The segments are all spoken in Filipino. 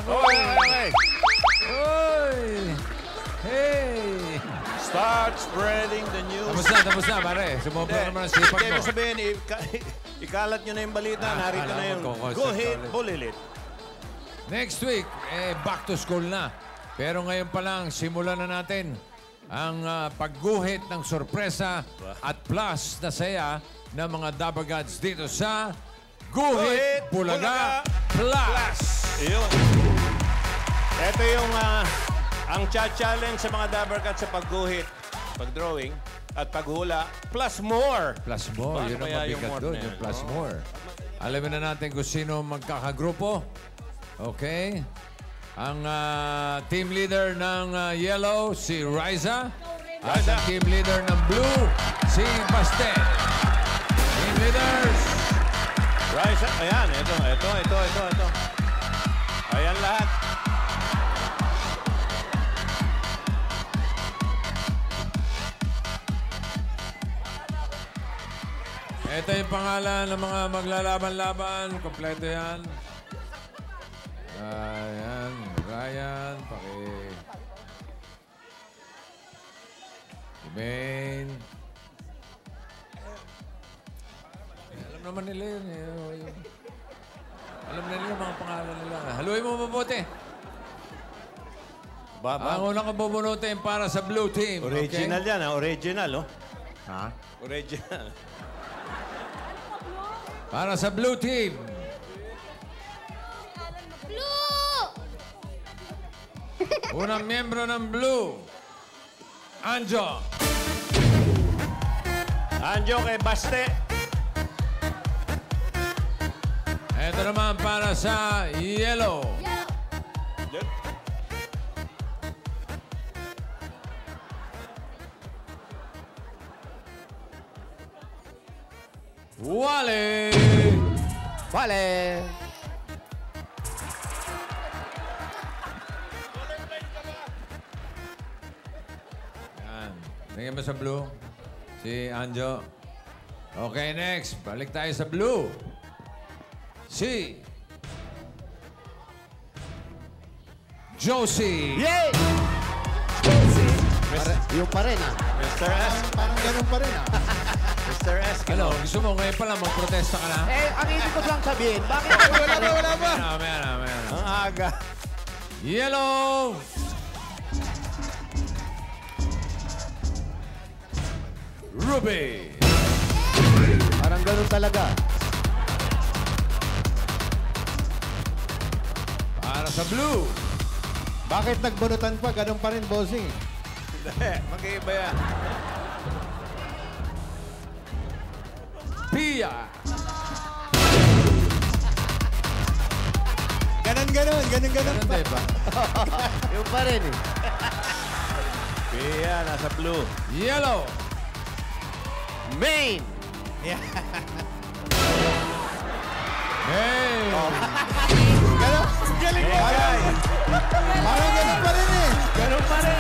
Okay. Oy! Hey! Start spreading the news. Tapos na, pare. Sumobra naman ang sipak Hindi, mo. ibig sabihin, ikalat nyo na yung balita. Narito na yung Go Ahead, Bulilit. Next week, back to school na. Pero ngayon pa lang, simulan na natin ang pagguhit ng sorpresa at plus na saya ng mga Dabagads dito sa Guhit Bulaga Plus. Iyon. Ito yung ang challenge sa mga Dabagads sa pagguhit, pagdrawing, at paghula, plus more. Plus more. Paano Yun ang kaya yung mabigat more doon, na yan? yung plus more. Alamin na natin kung sino magkakagrupo. Okay. Ang team leader ng yellow, si Riza. At ang team leader ng blue, si Baste. Team leaders. Riza, ayan, ito. Ayan lahat. Ito yung pangalan ng mga maglalaban-laban. Kompleto yan. Ayan, Ryan, Main. Alam naman nila yun. Alam nila yung mga pangalan nila. Haluin mo mabuti. Ang unang kabubunutin para sa blue team. Original yan, ha? Original, oh. Ha? Original. Para sa blue team. Blue! Unang miyembro ng blue. Anjo. Anjo kay Baste. Ito naman para sa yellow. Wale! Wale! Yan. Tingnan mo sa blue. Si Anjo. Okay, next. Balik tayo sa blue. Si Josie. Yay! Yung pa rin, Mr. S. Parang ganun pa rin, Mr. S. Ano, gusto mo ngayon pala magprotesta ka na? Ang ibig ko lang sabihin, bakit? Wala pa. Mamaya. Ang aga. Yellow! Ruby! Parang ganun talaga. Para sa blue. Bakit nagbunutan pa? Ganun pa rin, bossing. Hindi, mag-iiba yan. Pia! Ganun. Ganun ba? Yung pa rin, Pia, nasa blue. Yellow! Main! Hey! Ganun? Galing mo! Parang ganun pa rin Ganun pa rin,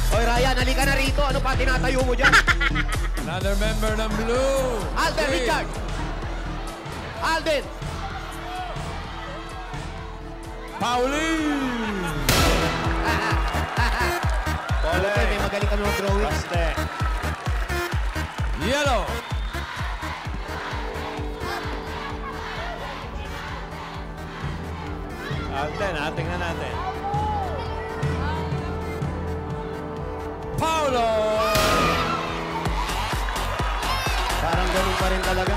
Oy, Ryan, halika na rito. Ano pa tinatayo mo dyan? Another member ng blue. Alden, Si Richard! Alden! Pauline! Pole. May magaling kami mag-drawing. Baste. Yellow! Alden, tingnan natin. Paulo! Parang ganun pa rin talaga.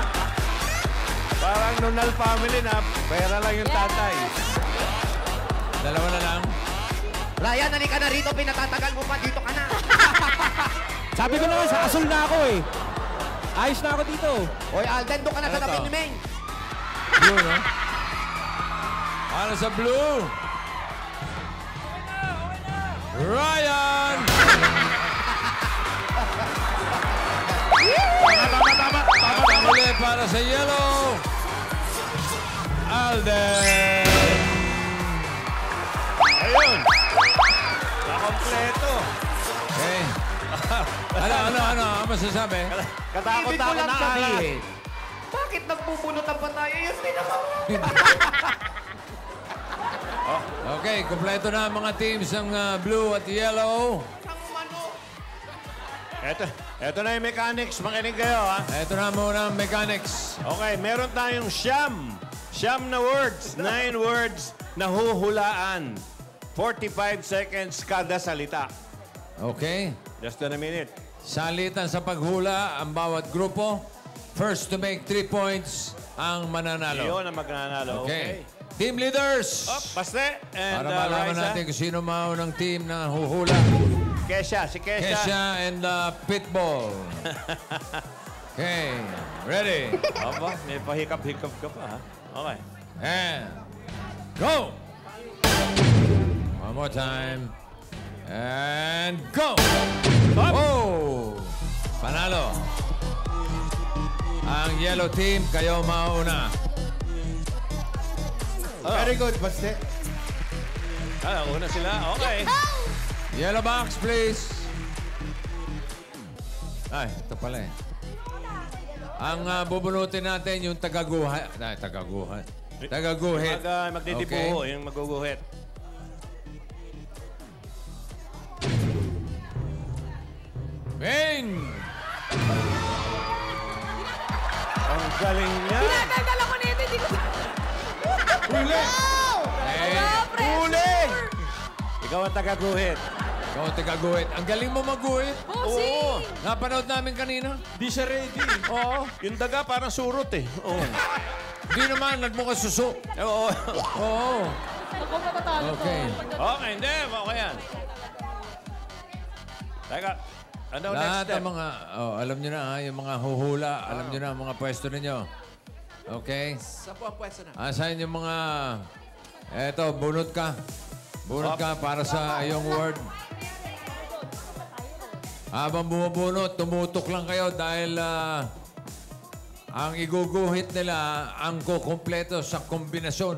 Parang Nunal family na, pera lang yung tatay. Dalawa na lang. Ryan, halika na rito. Pinatatagal mo pa. Dito ka na. Sabi ko naman, sa asul na ako eh. Ayos na ako dito. Oy, Alden, doon ka na sa Ano tabi to? ni Meng. Blue, no? Para sa blue. Ryan! Tama ulit para sa yellow. Alden! Ayun. Nakompleto. Okay. Ano masasabi? Katakot Ibig na ko ako lang na sabihin, bakit Bakit nagbubunutan pa tayo? Yun din ako. Okay, kompleto na ang mga teams ng blue at yellow. Eto na yung mechanics. Makinig kayo, ha? Ito na muna ang mechanics. Okay, meron tayong siyam. Siyam na words. 9 words na huhulaan. 45 seconds kada salita. Okay. Just in a minute. Salitan sa paghula ang bawat grupo. First to make 3 points ang mananalo. Yun ang magnanalo. Okay. Team leaders! Up, Baste and Para malaman Raisa. natin kung sino maunang team na huhula. Kesha, si Kesha. Kesha and Pitbull. Okay. Ready? Aba, may pahikap-hikap ka pa, ha? Okay. And go! One more time. And go! Oh! Panalo. Ang yellow team, kayo mauna. Very good, Baste. Una sila. Okay. Yellow box, please. Ay, ito pala eh. Ang bubunutin natin yung tagaguhat. Ay, tagaguhat. Tagaguhit. Magdidibuho, yung maguguhit. Bing! Ang galing niya. Pinagdadala ko nito, hindi ko... Huli! Huli! Ikaw ang tagaguhit. Ikaw ang tagaguhit. Ang galing mo maguhit. Bossing! Napanood namin kanina. Di siya ready. Oo. Yung daga parang surot eh. Oo. Hindi naman, nagmukha suso. Oo. Oo. Ako matatalo to. Okay. Okay, hindi. Okay yan. Teka. Ano next Lahat step? ng mga, alam nyo na ha, yung mga huhula, alam nyo na ang mga pwesto ninyo. Okay? Saan po ang pwesto na? Asan yung mga, eto, bunot ka. Bunot ka para sa iyong word. Habang bumubunot, tumutok lang kayo dahil ang iguguhit nila ang kukumpleto sa kombinasyon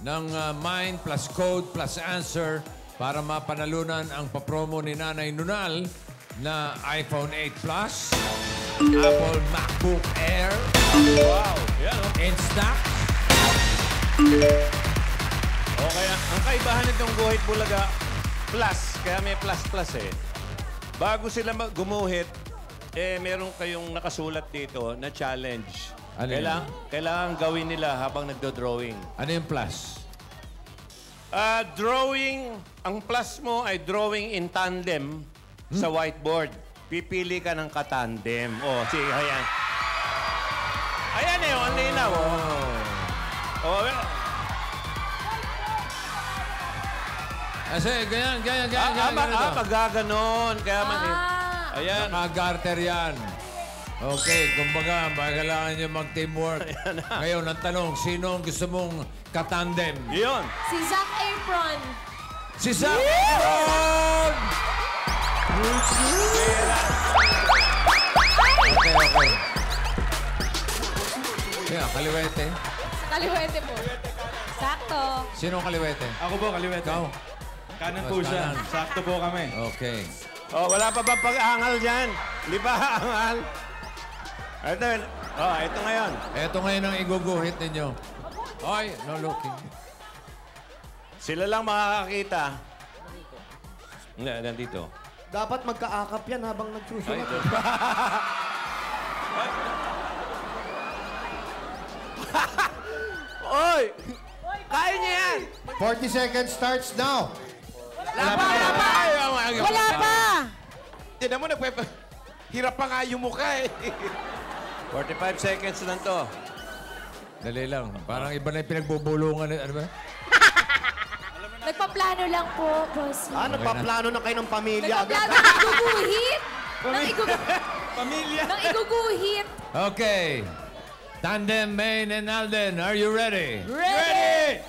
ng mind plus code plus answer para mapanalunan ang papromo ni Nanay Nunal na iPhone 8 Plus, Apple MacBook Air, Wow. Yan, oh. in stock. Okay. Ang kaibahan nitong Guhit Bulaga Plus, kaya may plus eh. Bago sila gumuhit, meron kayong nakasulat dito na challenge. Ano yun? Kailangan gawin nila habang nagdo-drawing. Ano yung plus? Drawing, ang plus mo ay drawing in tandem sa whiteboard. Pipili ka ng katandem. Oh, sige, ayan. Ayan eh, ang linaw. Oh, Kasi ganyan. magaganon. Kaya ayan. Naka-garter yan. Okay, kumbaga, kailangan nyo mag-teamwork. Ngayon, ang tanong, sino ang gusto mong katandem? Yun. Si Zac Efron. Si Zac Efron! Okay. Kaya, kaliwete. Kaliwete po. Sakto. Sino ang kaliwete? Ako po, kaliwete. Ikaw? Kanan Oh, po siya. kanan. Sakto po kami. Okay. Oh, wala pa bang pag-aangal dyan? Di ba aangal? Ito ngayon. Ito ngayon ang iguguhit ninyo. Ay, no looking. Sila lang makakakita. Hindi, nandito. Dapat magkaakap yan habang nagsusunod. Oy! Kaya niya yan! 40 seconds starts now. Wala pa! Tinan mo, hirap pa nga yung mukha eh. 45 seconds lang to. Dali lang. Parang iba na yung pinagbubulungan. Ano ba? Nagpaplano lang po, boss. Nagpaplano na kayo ng pamilya. Nagpaplano ng iguguhit. Pamilya. Ng iguguhit. Okay. Tandem, Maine, and Alden, are you ready? Ready!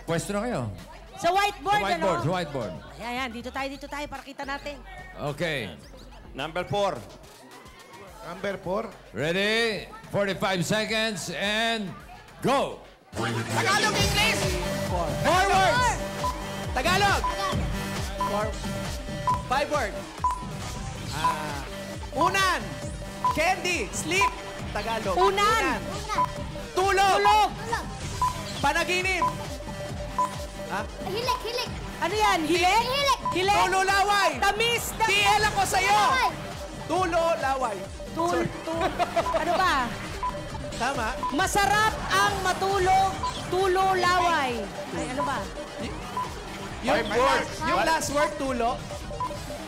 Pwesto na kayo. Sa whiteboard, Sa ano? whiteboard. Ayan, dito tayo para kita natin. Okay. Number 4. Number 4. Ready? 45 seconds and go! Tagalog, English! Forward! Tagalog! 5 words. Unan, candy, sleep, Tagalog. Unan. Tulog. Panaginip. Hilik. Ano yan? Hilik? Hilik. Tulo laway. Tamis na... TL ako sa'yo. Tulo laway. Ano ba? Tama. Masarap ang matulog, tulo laway. Ay, ano ba? Yung words. Yung last word, tulo.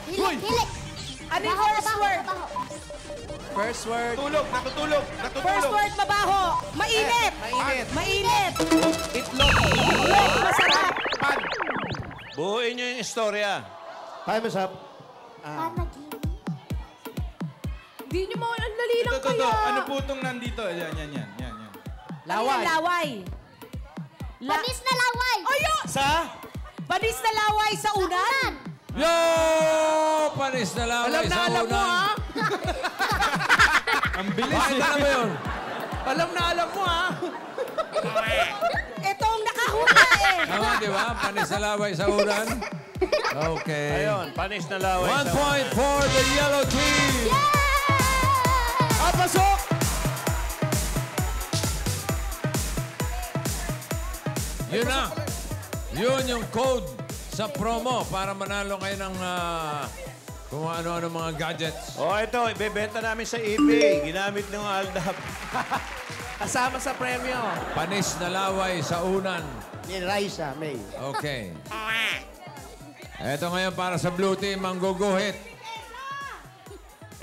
Hilik. Ano yung first word? First word. Tulog, natutulog. First word, mabaho. Mainit. Mainit. Mainit. Itlog. Itlog, masarap. Buuin nyo yung istorya. Time is up. Di nyo mo, ang lali lang Ito. kaya. Ano po itong nandito? Yan. Laway. Laway. Panis na laway. Ayo! Sa? Panis na laway sa unan. Yo! Panis na laway Alam na sa alam mo, unan. ha? Ang bilis Bakit alam mo yun? Alam na alam mo, ha? Ito ang nakahula eh. Tama, di ba? Panis na laway sa unan. Okay. Ayun, panis na laway. 1 point for the yellow team. At pasok! Yun na. Yun yung code sa promo para manalo kayo ng kung ano-ano mga gadgets. Oh, ito, ibebenta namin sa eBay. Ginamit ng Aldab. Kasama sa premyo. Panis na laway sa unan. Ni Raisa May. Okay. Ito ngayon para sa blue team, ang guguhit.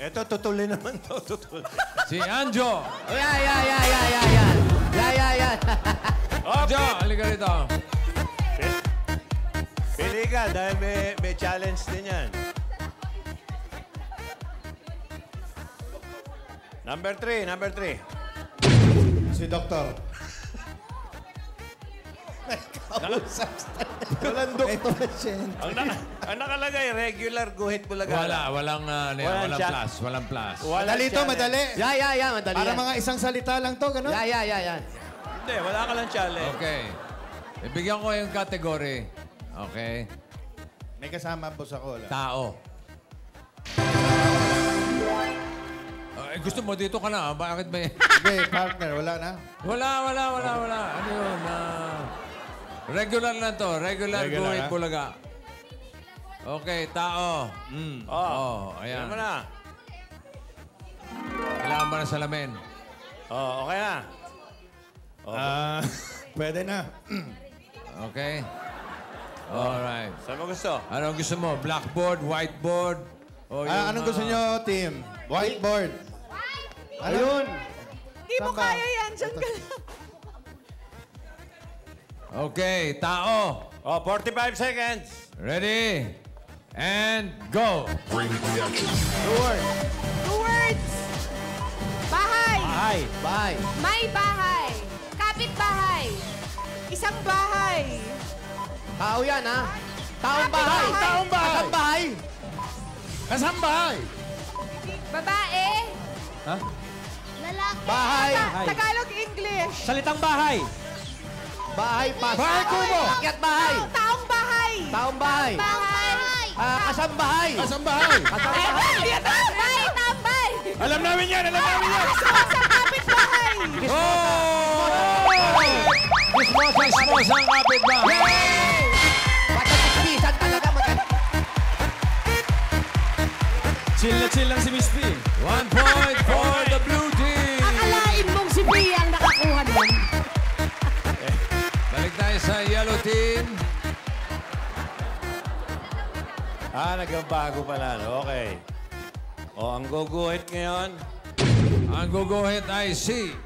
Ito, tutulin naman to. Tutulin. Si Anjo. Yan. Anjo, halika rito. Pili ka dahil may challenge din yan. Number 3. Si Doktor. Walang doktor siya. Ang nakalagay, regular guhit Bulaga. Walang Walang chat. plus. Walang plus. Madali to, madali. Madali Para yan. mga isang salita lang to, gano'n? Yan. Hindi, wala ka lang challenge. Okay. Ibigyan ko yung category. Okay. May kasama po sa cola. Tao. Gusto mo dito ka na. Bakit ba? Hindi, partner, wala na. Wala. Ano yun? Regular lang to. Regular guhit ha? Bulaga. Okay, tao. Ayan Ayan. mo na. Kailangan mo na salamin. Okay na. Pwede na. Okay? Alright. Saan mo gusto? Anong gusto mo? Blackboard, whiteboard? O yung, Anong gusto nyo, team? Whiteboard. Ayun. Hindi mo kaya yan. Diyan ka lang. Okay, tao. 45 seconds. Ready? And go. Two words. 2 words. Bahay. Bahay. May bahay. Kapit bahay. Isang bahay. Tao yan, ha? Taong bahay. Taong bahay. Kasang bahay. Kasambahay. Babae. Lalaki. Bahay. Tagalog, English. Salitang bahay. Bahay, pasok. Bahay kubo. Akyat bahay. Taong bahay. Taong bahay. Bahay. Kasang bahay. Kasambahay. Kasang bahay. Tambay. Tambay. Alam namin yan. Kapit bahay. Chismosa ang kapitbahay. Patatikpisan talaga. Chill na chill lang si Miss P. 1 point for the blue team. Akalain mong si Bea ang nakakuha nun. Balik tayo sa yellow team. Nagbabago pala. Okay. Ang guguhit ngayon. Ang guguhit ay si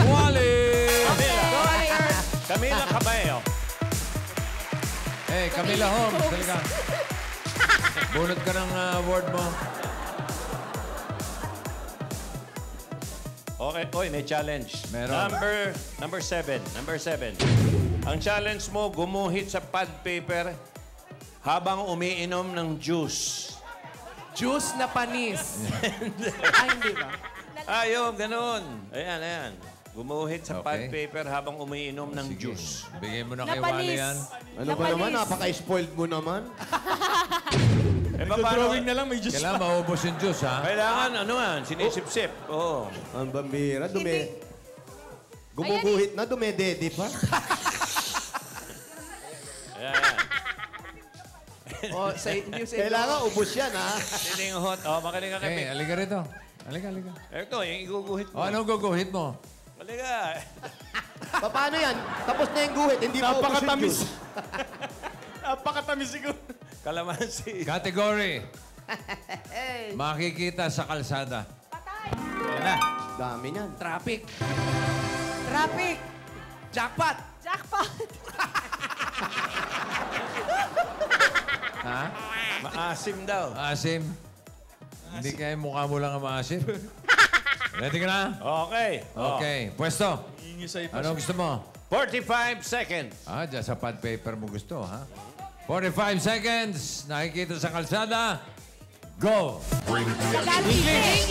Wally. Camila Cabello. Hey, Camila Holmes. Talaga. Bunot ka ng award mo. Okay. Oy, may challenge. Meron. Number 7. Ang challenge mo, gumuhit sa pad paper habang umiinom ng juice. Juice na panis. Ay, hindi ba? Ayun, ganun. Ayan. Gumuhit sa pad Okay. paper habang umiinom ng juice. Bigay mo na kay Wally yan. Ano ba naman? Napaka-spoiled mo naman. Eh, paano? Drawing na lang, may juice Kailangan maubos yung juice, ha? Kailangan, ano nga, sinisip-sip. Oo. Ang bambira, gumuguhit na, dumedede pa. Ayan. Oh, hindi sa Kailangan ubos yan, ha? Siling hot. Oh, makinig ka kay Eh, halika rito. Halika. Ito, yung iguguhit mo. O, anong guguhit mo? Halika. Paano yan? Tapos na yung guhit, hindi pa ubos yung Napakatamis. juice. Napakatamis siguro. Kalamansi. Category. Makikita sa kalsada. Ayan na. Dami niyan. traffic. Traffic. Jackpot. Jackpot. Ha? Maasim daw. Asim. Hindi kaya mukha mo lang ang maasim. Ready ka na? Okay. Oh. Okay. Pwesto. Ingisay pa Anong gusto mo? 45 seconds. Ah, dyan sa pad paper mo gusto, ha? 45 seconds. Nakikita sa kalsada. Go! English.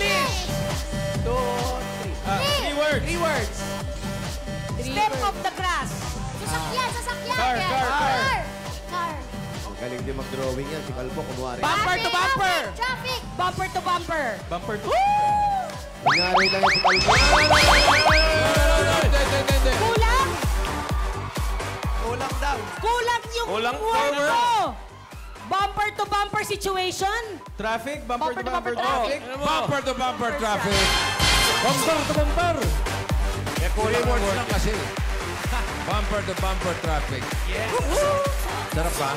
2, 3. 3 words. 3 words. Step of the grass. Sasakyan. Car. Car. Ang galing din mag-drawing yan. Si Kalbo, kumuha rin. Bumper to bumper. Traffic. Bumper to bumper. Bumper to. Kunyari lang yan si Kalbo. Hindi. Kulang. Kulang daw. Kulang yung Kulang word power. mo. Bumper to bumper situation. Traffic. Bumper to bumper traffic. traffic. Bumper to bumper traffic. Bumper to bumper. Eh, puri Words lang kasi. Bumper to bumper traffic. Sarap ba?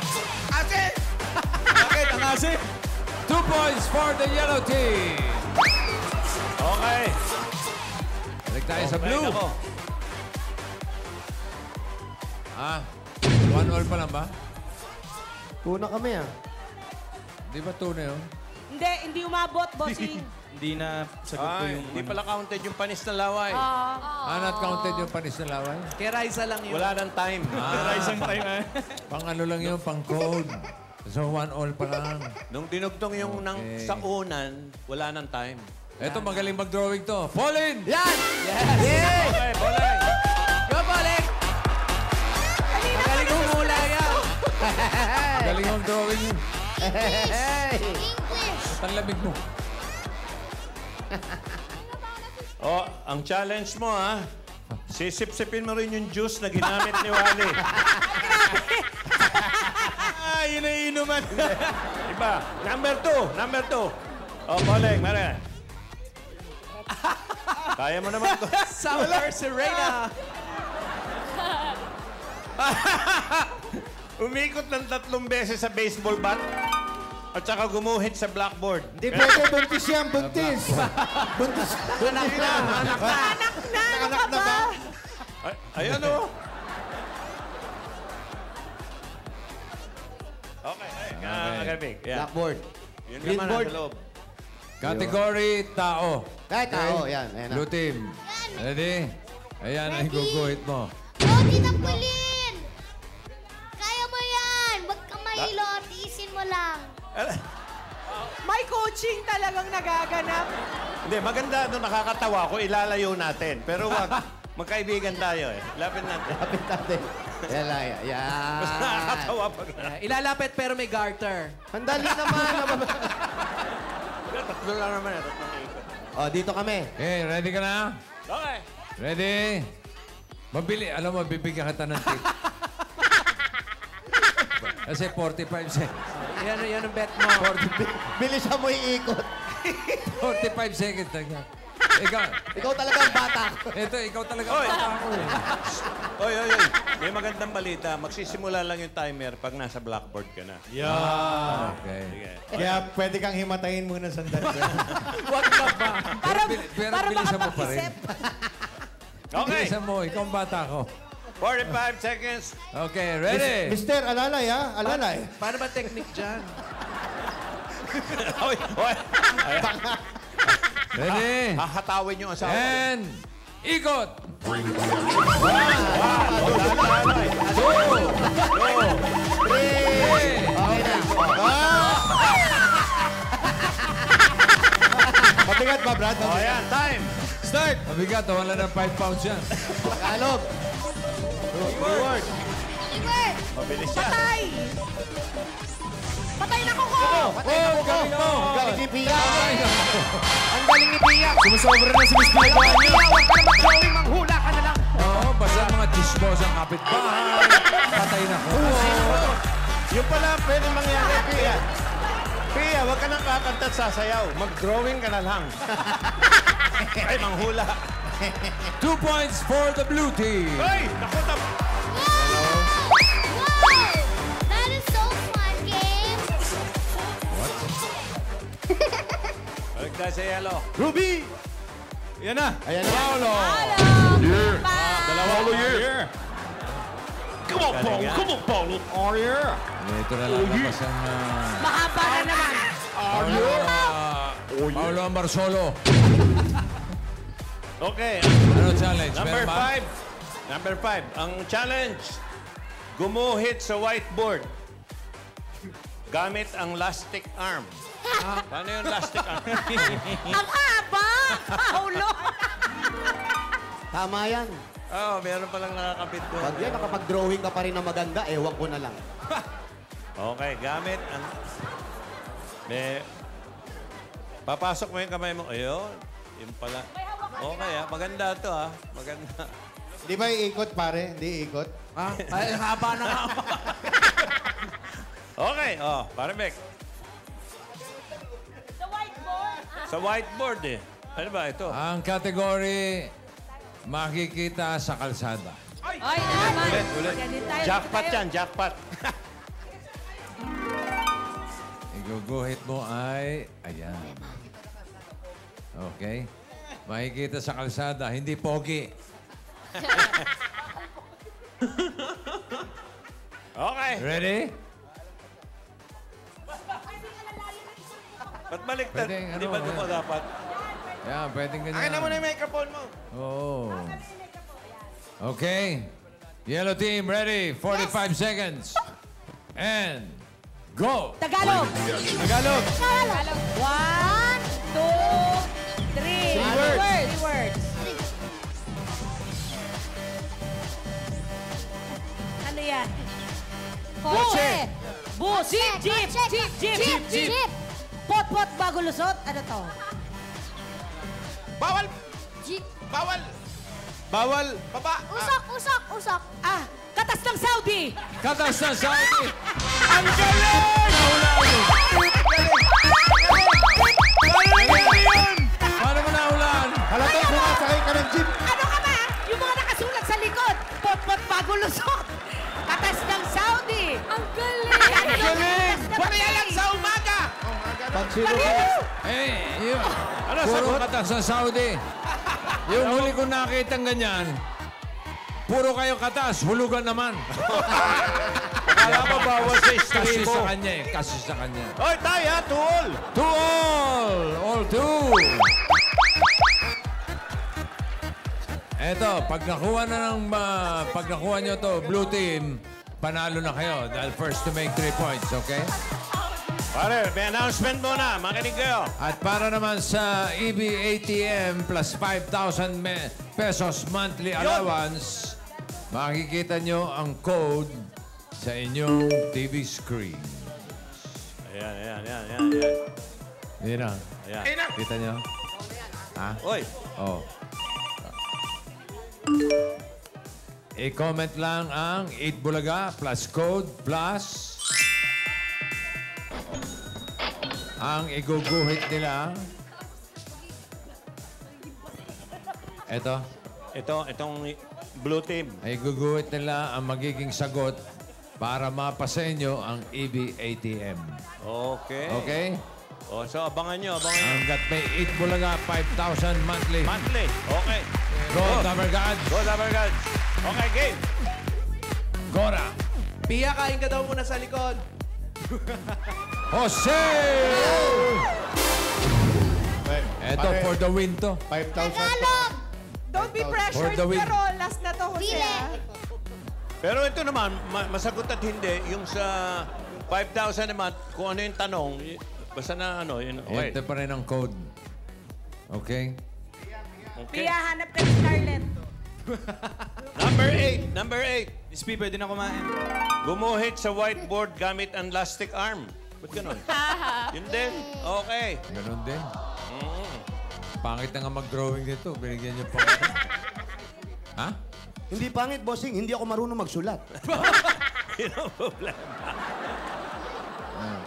Asin! Bakit? Ang asim. 2 points for the yellow team. Okay. Balik tayo sa Okay, blue. nako. Ah, 1-all pa lang ba? Tuna kami, ha? Di ba 2 na yun? Hindi umabot, bossing. Hindi na sagot ko Ay, yung... hindi pala counted yung panis na laway. Ah, not counted yung panis na laway? Kay Raisa lang yun. Wala nang time. Isang time, eh. Pang ano lang yun, pang code. So 1-all pa lang. Nung dinugtong yung Okay. sa unan, wala nang time. Eto, magaling mag-drawing to. Pauline! Yan! Yes! Okay, bolay. Go, Bolek! Magaling humula yan. Galing mag-drawing yun. English. Tanlamig mo. Oh, ang challenge mo, ha? Sisip-sipin mo rin yung juice na ginamit ni Wally. Yun ang inuman. Iba. Number 2. Oh, boleng, mara. Kaya mo naman to. Summer Serena. Umikot ng 3 beses sa baseball bat at saka gumuhit sa blackboard. Hindi pwede, buntis yan, buntis. Buntis. Anak na. Anak na. Anak na ba? Ay, ayan o. Okay. Magabig. Yeah. Blackboard. Yun Green naman board. ang loob. Category, tao. Kahit tao, yan. Ayan na. Blue team. Ready? Ayan ang guguhit mo. Tita Pulin. Kaya mo yan. Huwag kang mahilo. Tiisin mo lang. May coaching talagang nagaganap. Hindi, maganda doon, nakakatawa ko, ilalayo natin. Pero wag, magkaibigan tayo eh. Lapit natin. Kapit natin. Yan lang, yan. Mas nakakatawa pag Ilalapit pero may garter. Sandali naman. Tatlo lang naman eh, tatlong ikot. Oh, dito kami. Okay, ready ka na? Okay. Ready? Mabili. Alam mo, bibigyan kita ng tip. Kasi 45 seconds. Yan ang bet mo. Bilisan mo iikot. 45 seconds lang yan. Ikaw, Ikaw talaga ang bata. ikaw talaga Oy! ang bata ko eh. Oy. May magandang balita. Magsisimula lang yung timer pag nasa blackboard ka na. Okay. Sige. Kaya pwede kang himatayin muna sandali. Wag na ba? Pero Para bilisan mo pa rin. makapag-isip. Okay. Bilisan mo, ikaw ang bata ko. 45 seconds. Okay, ready? Mister, alalay ha? Alalay. Paano ba technique dyan? Oy. Ready? Hahatawin yung asawa. And ikot! Okay na. Mabigat ba, Brad? O, yan. Time. Start! Mabigat, wala ng 5 pounds yan. Tagalog. Reward. Keyword. Mabilis yan. Patay! Patay na kuko! Oh! Ang galing ni Pia. Ang galing ni Pia. Sumusobra na si Miss Pia. Huwag ka na mag-drawing, manghula ka na lang. Oo, basta mga chismosang kapitbahay. Patay na ko. Yung pala pwede mangyari, Pia. Pia, huwag ka nang kakanta at sasayaw. Mag-drawing ka na lang. Ay, manghula. 2 points for the blue team. Ay, naku, Wow! That is so fun, game. balik tayo sa yellow. Ruby! Yan na. Ayan na. Paulo. Paulo year. Come on, Paulo. Come on, Paulo. Oh, yeah. Ito na lalabas ang... Mahaba na naman. Paulo Marsolo. Okay. Ano challenge? Number Meron ba? 5. Number 5. Ang challenge, gumuhit sa whiteboard gamit ang lastic arm. Paano yung lastic arm? Ang haba! Paulo! Tama yan. Oh, meron palang nakakapit doon. Pag yan, nakapag-drawing ka pa rin na maganda, ewan ko na lang. Okay, gamit ang... Papasok mo yung kamay mo. Ayun. Yung pala. Okay, maganda to, Maganda. Di ba iikot, pare? Hindi iikot. Ay, haba na nga. Okay, pare Mek. Sa whiteboard. Sa whiteboard, Ano ba ito? Ang category, makikita sa kalsada. Ay, na naman. Ulit. Ganun tayo. Jackpot yan, jackpot. Iguguhit mo ay... Ayan. Okay. Makikita sa kalsada, hindi pogi. Okay. Ready? Ba't baliktad? Pwedeng, Hindi ba ito dapat? Yan, pwedeng ganyan. Akin na muna yung microphone mo. Oh. Okay. Yellow team, ready? 45 seconds. And go! Tagalog. Tagalog. Tagalog. 1, 2, 3. Three words. Ano yan? Kotse. Bus. Jeep. Jeep. Pot-pot bago lusot. Ano to? Bawal. Jeep. Bawal. Bawal. Baba. Usok. Ah, katas ng Saudi. Katas na Saudi! Ang galing! Paano mo nahulaan? Halata, sumasakay ka ng jeep. Ano ka ba? Yung mga nakasulat sa likod. Pot-pot bago lusot. Katas ng Saudi. Ang galing. Ang galing. Pariya lang sa umaga. Pag sino Yung puro katas sa Saudi. Yung huli ko nakita ganyan, puro kayo katas, hulugan naman. Akala mo bawal sa Kasi istribo. sa kanya kasi sa kanya. Oy, tayo tool. To all two. Eto, pag nakuha nyo to, blue team, panalo na kayo dahil first to make 3 points, okay? Pare, may announcement muna. Makinig kayo. At para naman sa EB ATM plus 5,000 pesos monthly allowance, makikita nyo ang code sa inyong TV screen. Ayan. Yan na. Ayan. Kita nyo? Ha? Oy. Oh. I-comment lang ang 8 Bulaga plus code plus ang iguguhit nila. Itong blue team. Ay guguhit nila ang magiging sagot para mapasa inyo ang EB ATM. Okay. Okay? So, abangan nyo. Hanggat may 8 Bulaga, 5,000 monthly. Monthly. Okay. Go, Number Gods. Go, Number Gods. Okay, game. Gora. Pia, kain ka daw muna sa likod. Jose! Eto, Pare, for the win to. 5,000. Tagalog. Don't be pressured, the win. pero last na to, Jose. Dile. Pero ito naman, masagot at hindi. Yung sa 5,000 naman, kung ano yung tanong, basta na ano, yun. Okay. Ito pa rin ang code. Okay? Okay. Pia, hanap ka ni Scarlett. Number 8. Miss P, pwede na kumain. Gumuhit sa whiteboard gamit ang lastic arm. Ba't ganun? Yun din? Okay. Ganun din. Pangit na nga mag-drawing dito. Binigyan niyo pa. Ha? Hindi pangit, bossing. Hindi ako marunong magsulat. Yun ang problema.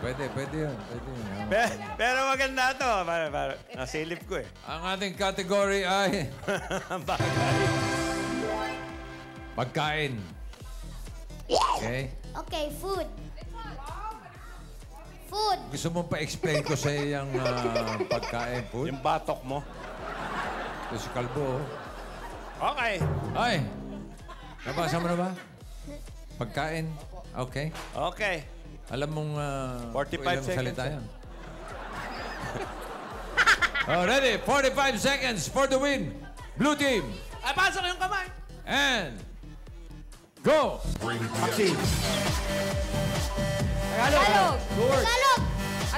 Pwede yun. Pwede yun. Pero maganda to. Nasilip ko eh. Ang ating category ay pagkain. Okay? Okay, food. Food. Gusto mo pa-explain ko sa iyo yung pagkain, food? Yung batok mo. Ito si Kalbo. Okay. Ay! Nabasa mo na ba? Pagkain. Okay. Okay. Alam mong 45 ilang seconds. salita yan. Oh, ready? 45 seconds for the win. Blue team. Ay, pasok yung kamay. And go! Maxi. Tagalog. Tagalog.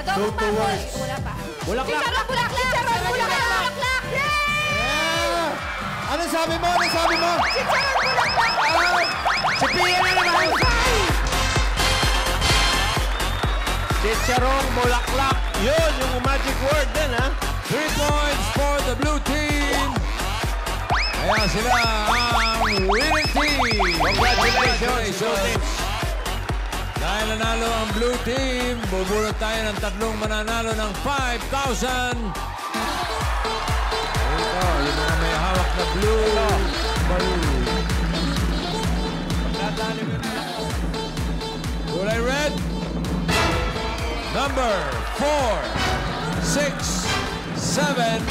Adobong baboy. Wala pa. Bulaklak. Chicharon, bulaklak. Chicharon, bulaklak. Ano sabi mo? Ano sabi mo? Chicharon, bulaklak. Si Pia na naman. Chicharong bulaklak. Yun, yung magic word din, ha? 3 points for the blue team. Kaya sila ang winning team. Congratulations. Dahil nanalo ang blue team, bubulot tayo ng tatlong mananalo ng 5,000. Ito, yung mga may hawak na blue balloon. Kulay red. Number 4, 6, 7.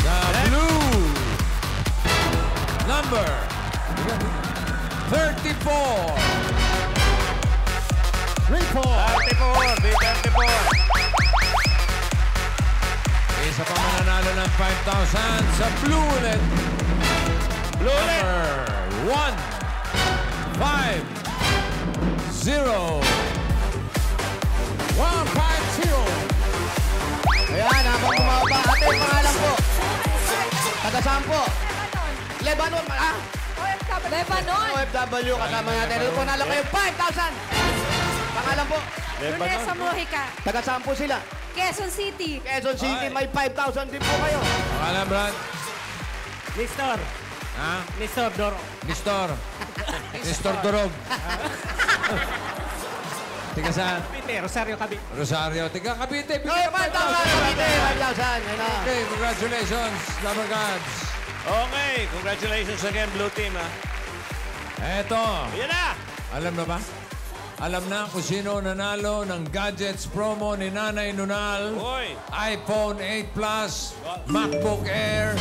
The blue. Number 34. 34. Big 34. Isa pa mananalo ng 5,000 sa blue ulit. Blue ulit. Number 1, 5, 0. 150. Ayan, habang bumaba. Ate, pangalan po. Taga-saan po? Lebanon. Lebanon. OFW kasama natin. Ito po nalo kayo 5,000. Pangalan po. Lunesa Mojica. Taga-saan po sila? Quezon City. Quezon City, may 5,000 din po kayo. Pangalan, Brad? Nestor. Ha? Nestor Doro. Nestor. Nestor Durog. Tiga saan? Pite, Rosario Cavite. Rosario. Tiga Cavite. Okay, 5,000. Cavite, 5,000. Yan na. Okay, congratulations, Lumber Gods. Okay. Congratulations again, blue team, ha? Eto. Yan na. Alam na ba? Alam na kung sino nanalo ng gadgets promo ni Nanay Nunal. Hoy. iPhone 8 Plus, MacBook Air,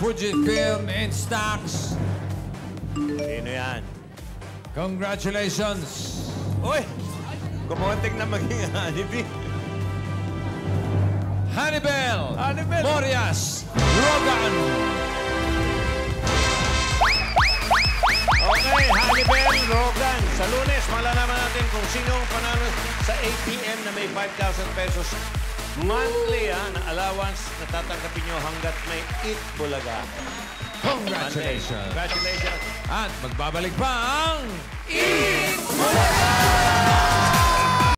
Fujifilm Instax. Sino yan? Congratulations! Uy! Kumuntik na maging honeybee. Hannibal! Hannibal. Morias! Rogan! Okay, Hannibal, Rogan. Sa Lunes, malalaman natin kung sino ang panalo sa ATM na may 5,000 pesos monthly na allowance na tatanggapin nyo hanggat may Eat Bulaga. Congratulations! Congratulations. At magbabalik pa ang... Eat